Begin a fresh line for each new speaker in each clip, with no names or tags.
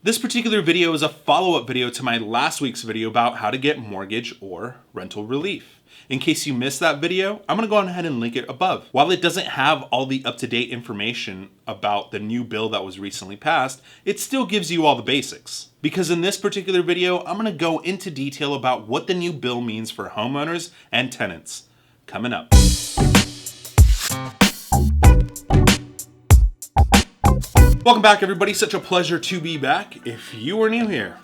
This particular video is a follow-up video to my last week's video about how to get mortgage or rental relief. In case you missed that video, I'm going to go ahead and link it above. While it doesn't have all the up-to-date information about the new bill that was recently passed, it still gives you all the basics. Because in this particular video, I'm going to go into detail about what the new bill means for homeowners and tenants. Coming up. Welcome back, everybody. Such a pleasure to be back. If you are new here,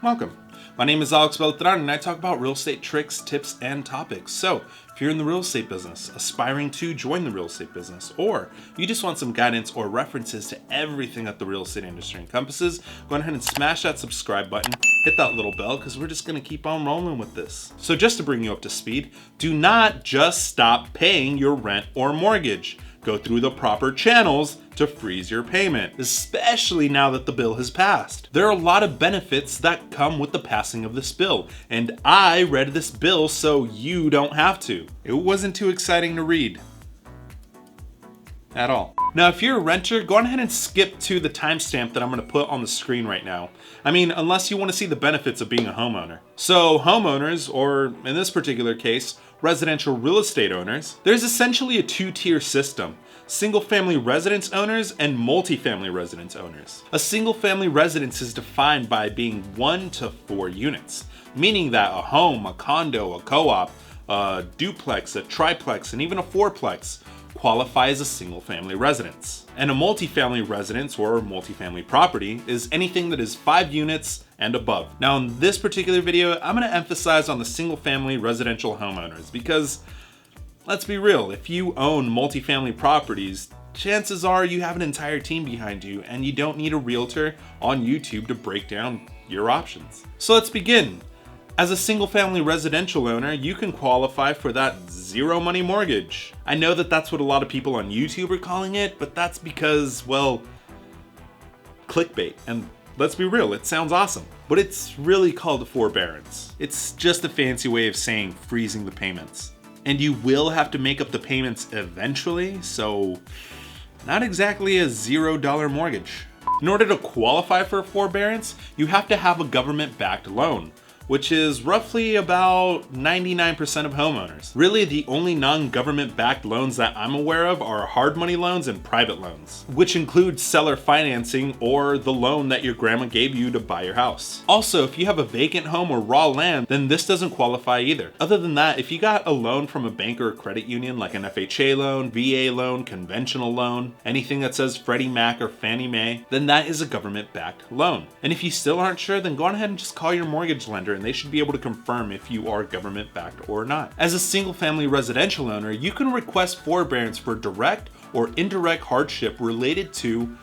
welcome. My name is AlexBeltran, and I talk about real estate tricks, tips, and topics. So if you're in the real estate business, aspiring to join the real estate business, or you just want some guidance or references to everything that the real estate industry encompasses, go ahead and smash that subscribe button, hit that little bell, because we're just going to keep on rolling with this. So just to bring you up to speed, do not just stop paying your rent or mortgage. Go through the proper channels to freeze your payment, especially now that the bill has passed. There are a lot of benefits that come with the passing of this bill, and I read this bill so you don't have to. It wasn't too exciting to read at all. Now, if you're a renter, go ahead and skip to the timestamp that I'm going to put on the screen right now. I mean, unless you want to see the benefits of being a homeowner. So homeowners, or in this particular case, residential real estate owners, there's essentially a two-tier system: single-family residence owners and multifamily residence owners. A single-family residence is defined by being 1 to 4 units, meaning that a home, a condo, a co-op, a duplex, a triplex, and even a fourplex qualify as a single-family residence. And a multifamily residence or multifamily property is anything that is 5 units and above. Now, in this particular video, I'm going to emphasize on the single-family residential homeowners because, let's be real, if you own multifamily properties, chances are you have an entire team behind you and you don't need a realtor on YouTube to break down your options. So let's begin. As a single-family residential owner, you can qualify for that zero money mortgage. I know that that's what a lot of people on YouTube are calling it, but that's because, well, clickbait. And let's be real, it sounds awesome. But it's really called forbearance. It's just a fancy way of saying freezing the payments. And you will have to make up the payments eventually, so not exactly a $0 mortgage. In order to qualify for forbearance, you have to have a government-backed loan, which is roughly about 99% of homeowners. Really, the only non-government backed loans that I'm aware of are hard money loans and private loans, which include seller financing or the loan that your grandma gave you to buy your house. Also, if you have a vacant home or raw land, then this doesn't qualify either. Other than that, if you got a loan from a bank or a credit union like an FHA loan, VA loan, conventional loan, anything that says Freddie Mac or Fannie Mae, then that is a government backed loan. And if you still aren't sure, then go ahead and just call your mortgage lender and they should be able to confirm if you are government backed or not. As a single family residential owner, you can request forbearance for direct or indirect hardship related to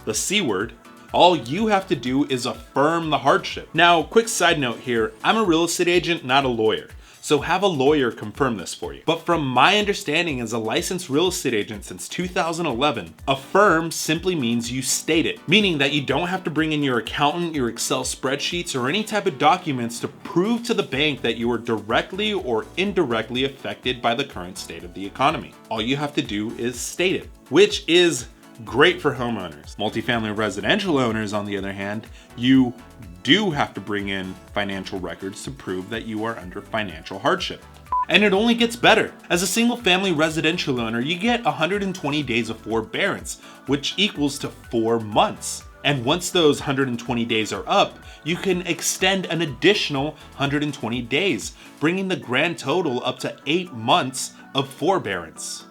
the C word. All you have to do is affirm the hardship. Now, quick side note here, I'm a real estate agent, not a lawyer. So have a lawyer confirm this for you. But from my understanding as a licensed real estate agent since 2011, affirm simply means you state it, meaning that you don't have to bring in your accountant, your Excel spreadsheets, or any type of documents to prove to the bank that you are directly or indirectly affected by the current state of the economy. All you have to do is state it, which is great for homeowners. Multifamily residential owners, on the other hand, you do have to bring in financial records to prove that you are under financial hardship. And it only gets better. As a single family residential owner, you get 120 days of forbearance, which equals to 4 months. And once those 120 days are up, you can extend an additional 120 days, bringing the grand total up to 8 months of forbearance.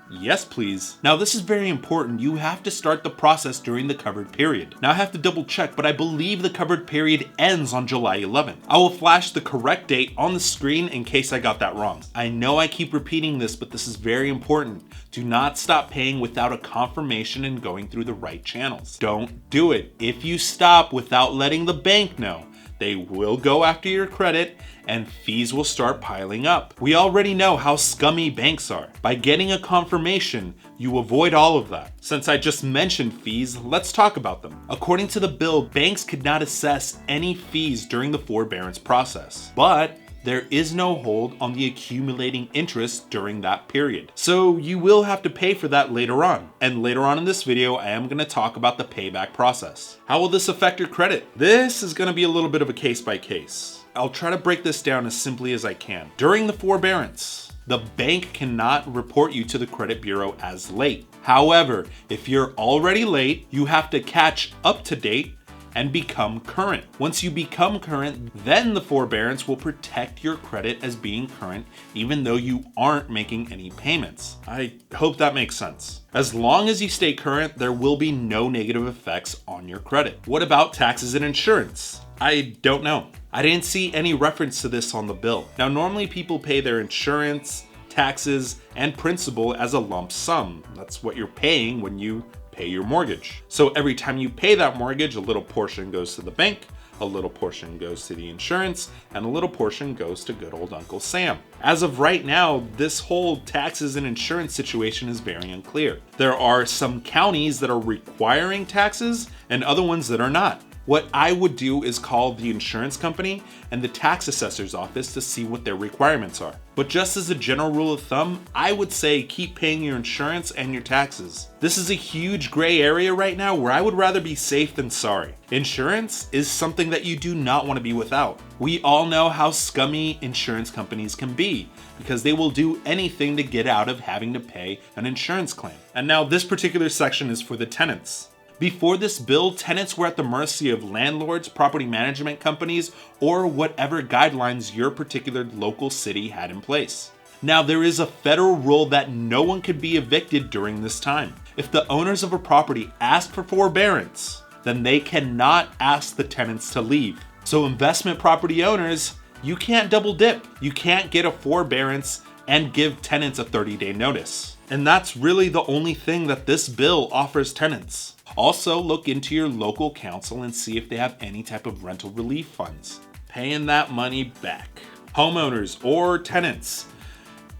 Yes, please. Now, this is very important. You have to start the process during the covered period. Now, I have to double check, but I believe the covered period ends on July 11th. I will flash the correct date on the screen in case I got that wrong. I know I keep repeating this, but this is very important. Do not stop paying without a confirmation and going through the right channels. Don't do it. If you stop without letting the bank know, they will go after your credit and fees will start piling up. We already know how scummy banks are. By getting a confirmation, you avoid all of that. Since I just mentioned fees, let's talk about them. According to the bill, banks could not assess any fees during the forbearance process, but there is no hold on the accumulating interest during that period. So you will have to pay for that later on. And later on in this video, I am going to talk about the payback process. How will this affect your credit? This is going to be a little bit of a case by case. I'll try to break this down as simply as I can. During the forbearance, the bank cannot report you to the credit bureau as late. However, if you're already late, you have to catch up to date and become current. Once you become current, then the forbearance will protect your credit as being current, even though you aren't making any payments. I hope that makes sense. As long as you stay current, there will be no negative effects on your credit. What about taxes and insurance? I don't know. I didn't see any reference to this on the bill. Now, normally people pay their insurance, taxes, and principal as a lump sum. That's what you're paying when you pay your mortgage. So every time you pay that mortgage, a little portion goes to the bank, a little portion goes to the insurance, and a little portion goes to good old Uncle Sam. As of right now, this whole taxes and insurance situation is very unclear. There are some counties that are requiring taxes and other ones that are not. What I would do is call the insurance company and the tax assessor's office to see what their requirements are. But just as a general rule of thumb, I would say keep paying your insurance and your taxes. This is a huge gray area right now where I would rather be safe than sorry. Insurance is something that you do not want to be without. We all know how scummy insurance companies can be because they will do anything to get out of having to pay an insurance claim. And now this particular section is for the tenants. Before this bill, tenants were at the mercy of landlords, property management companies, or whatever guidelines your particular local city had in place. Now, there is a federal rule that no one could be evicted during this time. If the owners of a property ask for forbearance, then they cannot ask the tenants to leave. So investment property owners, you can't double dip. You can't get a forbearance and give tenants a 30-day notice. And that's really the only thing that this bill offers tenants. Also, look into your local council and see if they have any type of rental relief funds. Paying that money back. Homeowners or tenants,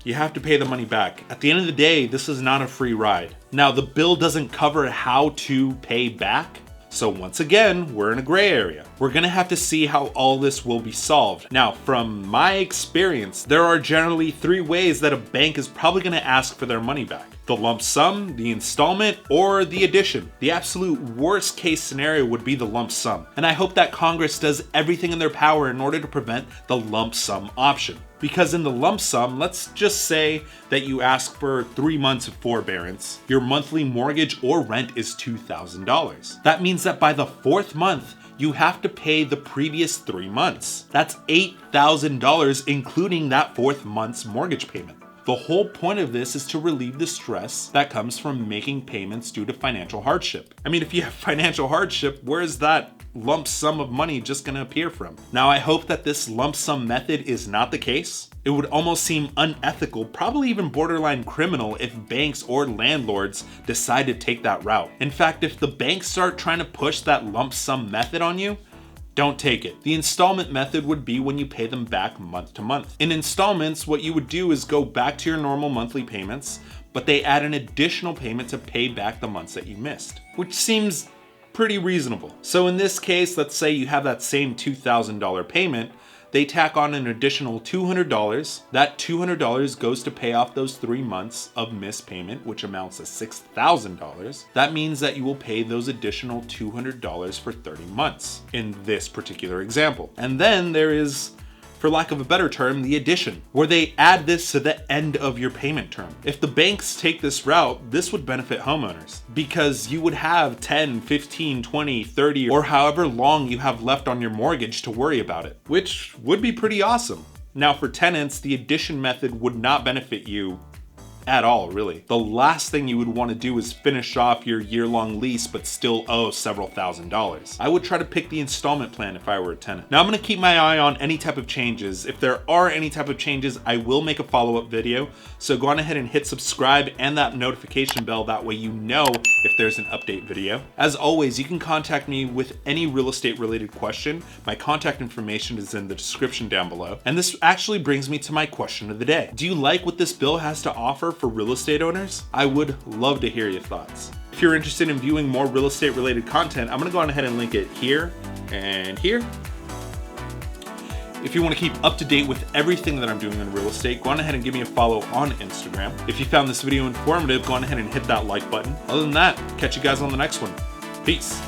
you have to pay the money back. At the end of the day, this is not a free ride. Now, the bill doesn't cover how to pay back. So once again, we're in a gray area. We're gonna have to see how all this will be solved. Now, from my experience, there are generally 3 ways that a bank is probably gonna ask for their money back. The lump sum, the installment, or the addition. The absolute worst case scenario would be the lump sum. And I hope that Congress does everything in their power in order to prevent the lump sum option. Because in the lump sum, let's just say that you ask for 3 months of forbearance. Your monthly mortgage or rent is $2,000. That means that by the 4th month, you have to pay the previous 3 months. That's $8,000, including that 4th month's mortgage payment. The whole point of this is to relieve the stress that comes from making payments due to financial hardship. I mean, if you have financial hardship, where is that lump sum of money just gonna appear from? Now, I hope that this lump sum method is not the case. It would almost seem unethical, probably even borderline criminal, if banks or landlords decide to take that route. In fact, if the banks start trying to push that lump sum method on you, don't take it. The installment method would be when you pay them back month to month. In installments, what you would do is go back to your normal monthly payments, but they add an additional payment to pay back the months that you missed, which seems pretty reasonable. So in this case, let's say you have that same $2,000 payment, they tack on an additional $200. That $200 goes to pay off those 3 months of missed payment, which amounts to $6,000. That means that you will pay those additional $200 for 30 months in this particular example. And then there is, for lack of a better term, the addition, where they add this to the end of your payment term. If the banks take this route, this would benefit homeowners because you would have 10, 15, 20, 30, or however long you have left on your mortgage to worry about it, which would be pretty awesome. Now for tenants, the addition method would not benefit you at all, really. The last thing you would want to do is finish off your year-long lease but still owe several $1,000s. I would try to pick the installment plan if I were a tenant. Now I'm going to keep my eye on any type of changes. If there are any type of changes, I will make a follow-up video. So go on ahead and hit subscribe and that notification bell. That way you know if there's an update video. As always, you can contact me with any real estate related question. My contact information is in the description down below. And this actually brings me to my question of the day. Do you like what this bill has to offer for real estate owners? I would love to hear your thoughts. If you're interested in viewing more real estate related content, I'm gonna go on ahead and link it here and here. If you want to keep up to date with everything that I'm doing in real estate, go on ahead and give me a follow on Instagram. If you found this video informative, go on ahead and hit that like button. Other than that, catch you guys on the next one. Peace.